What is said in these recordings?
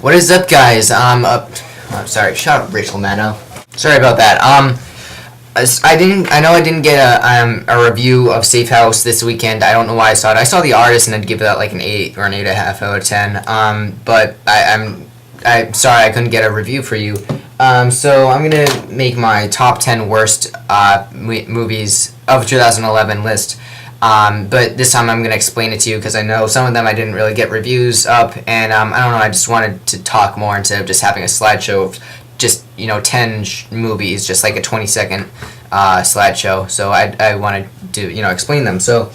What is up, guys? I'm sorry. Shut up, Rachel Maddow. Sorry about that. I know I didn't get a review of Safe House this weekend. I don't know why I saw it. I saw The Artist and I'd give that like an 8 or an 8.5 out of 10. But I'm sorry I couldn't get a review for you. So I'm gonna make my top 10 worst movies of 2011 list. But this time I'm going to explain it to you because I know some of them I didn't really get reviews up, and I don't know, I just wanted to talk more instead of just having a slideshow of just, 10 movies, just like a 20-second slideshow. So I wanted to, explain them. So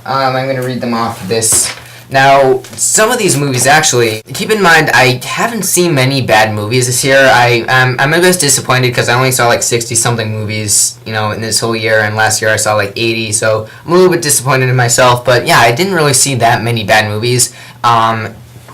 I'm going to read them off this. Now, some of these movies, actually, keep in mind, I haven't seen many bad movies this year. I'm a bit disappointed because I only saw like 60-something movies, in this whole year, and last year I saw like 80, so I'm a little bit disappointed in myself, but yeah, I didn't really see that many bad movies.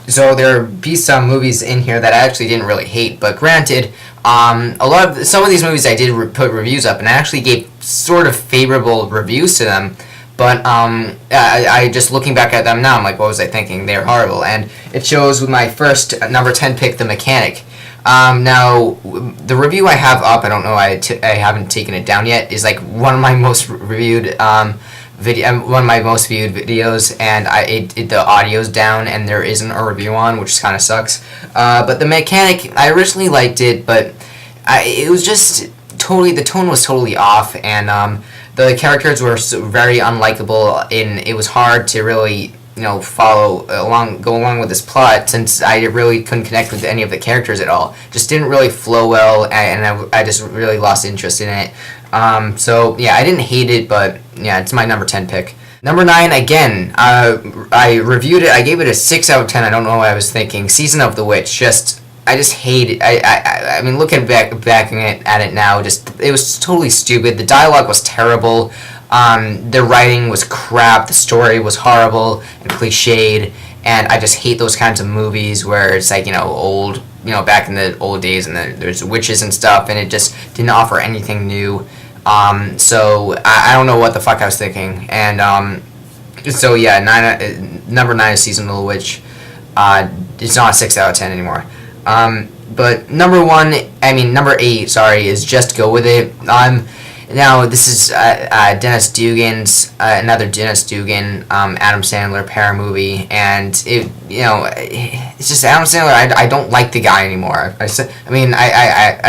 So there be some movies in here that I actually didn't really hate, but granted, some of these movies I did put reviews up, and I actually gave sort of favorable reviews to them. But I just looking back at them now, I'm like, what was I thinking? They're horrible, and it shows with my first number 10 pick, The Mechanic. Now the review I have up, I don't know, I haven't taken it down yet, is like one of my most reviewed one of my most viewed videos, and the audio's down and there isn't a review on, which kind of sucks. But The Mechanic, I originally liked it, but it was just the tone was totally off, and the characters were very unlikable, and it was hard to really, go along with this plot, since I really couldn't connect with any of the characters at all. Just didn't really flow well, and I just really lost interest in it. So yeah, I didn't hate it, but yeah, it's my number 10 pick. Number 9, again, I reviewed it, I gave it a 6 out of 10, I don't know what I was thinking. Season of the Witch, I just hate it. I mean, looking back at it now, it was totally stupid. The dialogue was terrible. The writing was crap. The story was horrible and cliched. And I just hate those kinds of movies where it's like, old, back in the old days, and there's witches and stuff, and it just didn't offer anything new. So I don't know what the fuck I was thinking. And so yeah, number 9 is Season of the Witch. It's not a 6 out of 10 anymore. But number 8, sorry, is Just Go With It. Now this is Dennis Dugan's another Dennis Dugan Adam Sandler pair movie, and it's just Adam Sandler. I don't like the guy anymore. I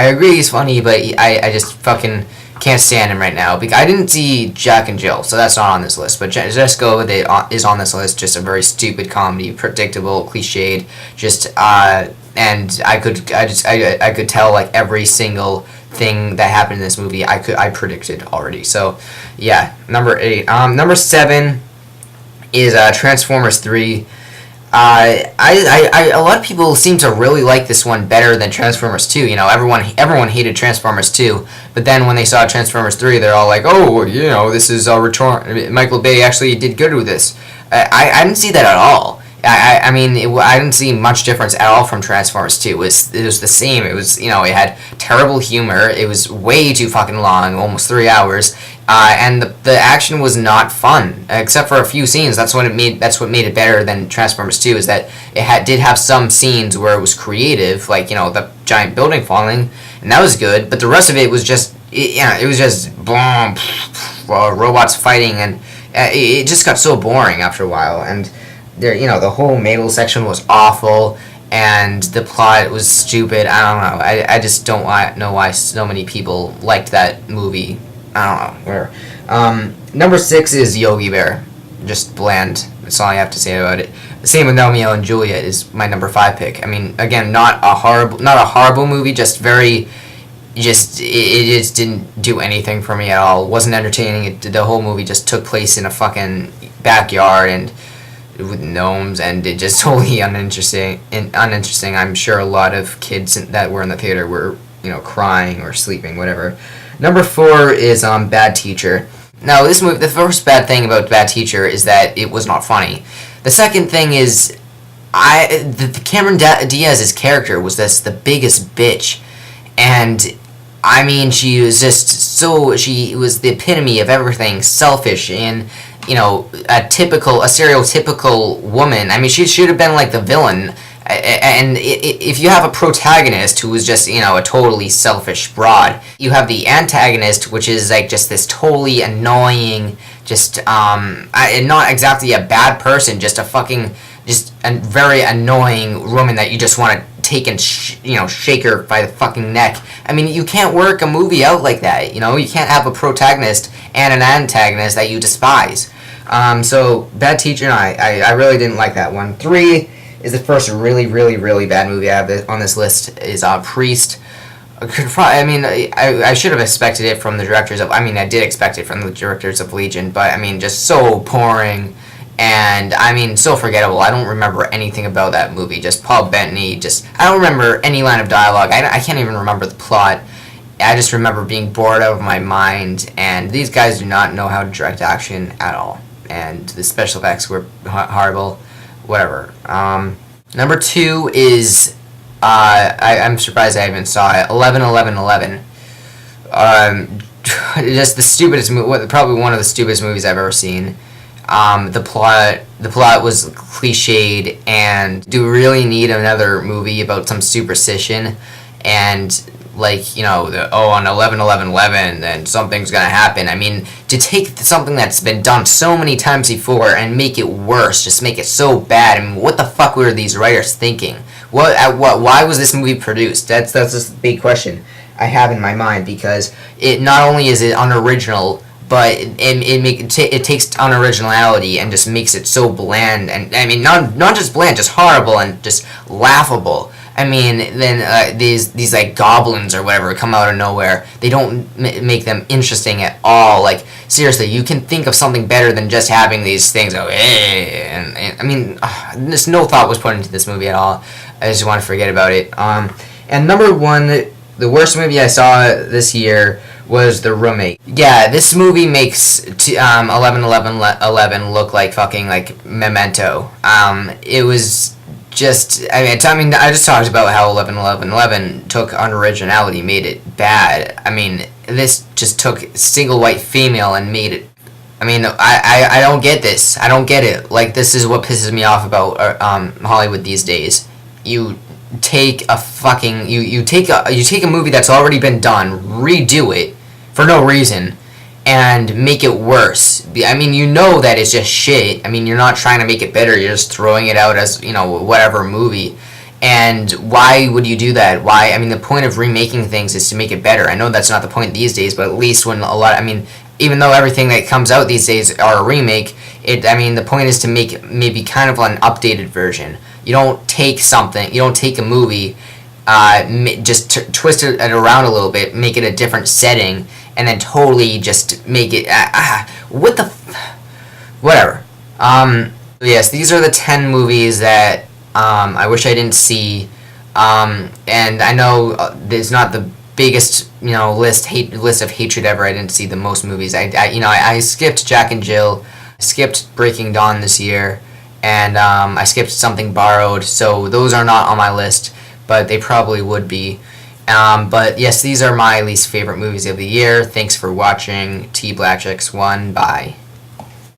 agree he's funny, but I just fucking can't stand him right now. Because I didn't see Jack and Jill, so that's not on this list. But Just Go With It is on this list. Just a very stupid comedy, predictable, cliched, and I could tell like every single thing that happened in this movie I predicted already. So yeah, number 8. Number 7 is Transformers 3. A lot of people seem to really like this one better than Transformers 2. Everyone hated Transformers 2, but then when they saw Transformers 3, they're all like, oh, this is a return. Michael Bay actually did good with this. I didn't see that at all. I didn't see much difference at all from Transformers 2. It was the same. It was, it had terrible humor. It was way too fucking long, almost 3 hours. And the action was not fun, except for a few scenes. That's what made it better than Transformers 2, is that it did have some scenes where it was creative, like, the giant building falling, and that was good. But the rest of it was just, it was just boom, robots fighting, and it just got so boring after a while. And there, the whole Mabel section was awful, and the plot was stupid. I don't know. I just don't know why so many people liked that movie. I don't know. Whatever. Number 6 is Yogi Bear. Just bland. That's all I have to say about it. The same with Romeo and Juliet is my number 5 pick. I mean, again, not a horrible movie. It just didn't do anything for me at all. It wasn't entertaining. The whole movie just took place in a fucking backyard and with gnomes, and it just totally uninteresting. I'm sure a lot of kids that were in the theater were, crying or sleeping, whatever. Number 4 is Bad Teacher. Now, this movie, the first bad thing about Bad Teacher is that it was not funny. The second thing is, the Cameron Diaz's character was the biggest bitch, and she was she was the epitome of everything selfish and, a stereotypical woman. She should have been like the villain And if you have a protagonist who is just, a totally selfish broad, you have the antagonist, which is like just this totally annoying, just not exactly a bad person, just a very annoying woman that you just want to take and shake her by the fucking neck. I mean, you can't work a movie out like that. You can't have a protagonist and an antagonist that you despise. So Bad Teacher, I really didn't like that one. 3 is the first really, really, really bad movie I have on this list, is Priest. I should have expected it from the directors of, I did expect it from the directors of Legion, but just so boring, and so forgettable. I don't remember anything about that movie. Just Paul Bettany, I don't remember any line of dialogue. I can't even remember the plot. I just remember being bored out of my mind, and these guys do not know how to direct action at all, and the special effects were horrible. Whatever. Number 2 is, I'm surprised I even saw it, 11-11-11. Just the stupidest movie, probably one of the stupidest movies I've ever seen. The plot was cliched, and do we really need another movie about some superstition? And on 11-11-11, then something's gonna happen. To take something that's been done so many times before and make it worse, just make it so bad. What the fuck were these writers thinking? Why was this movie produced? That's just a big question I have in my mind, because it not only is it unoriginal, but it takes unoriginality and just makes it so bland, and not just bland, just horrible and just laughable. Then these like goblins or whatever come out of nowhere. They don't make them interesting at all. Like, seriously, you can think of something better than just having these things. Just no thought was put into this movie at all. I just want to forget about it. And number 1, the worst movie I saw this year was The Roommate. Yeah, this movie makes 11-11-11 look like fucking like Memento. It was just, I just talked about how 11-11-11 took unoriginality, made it bad. This just took single white female and made it. I don't get this. I don't get it. Like, this is what pisses me off about Hollywood these days. You take a fucking you take a movie that's already been done, redo it for no reason, and make it worse. That it's just shit. You're not trying to make it better. You're just throwing it out as, whatever movie. And why would you do that? Why? The point of remaking things is to make it better. I know that's not the point these days, but at least when even though everything that comes out these days are a remake, the point is to make maybe kind of an updated version. You don't take a movie, twist it around a little bit, make it a different setting, and then totally just make it, whatever. Yes, these are the 10 movies that, I wish I didn't see, and I know there's not the biggest, list of hatred ever. I didn't see the most movies. I skipped Jack and Jill, skipped Breaking Dawn this year, and I skipped Something Borrowed, so those are not on my list, but they probably would be. But yes, these are my least favorite movies of the year. Thanks for watching. T Blackchicks 1. Bye.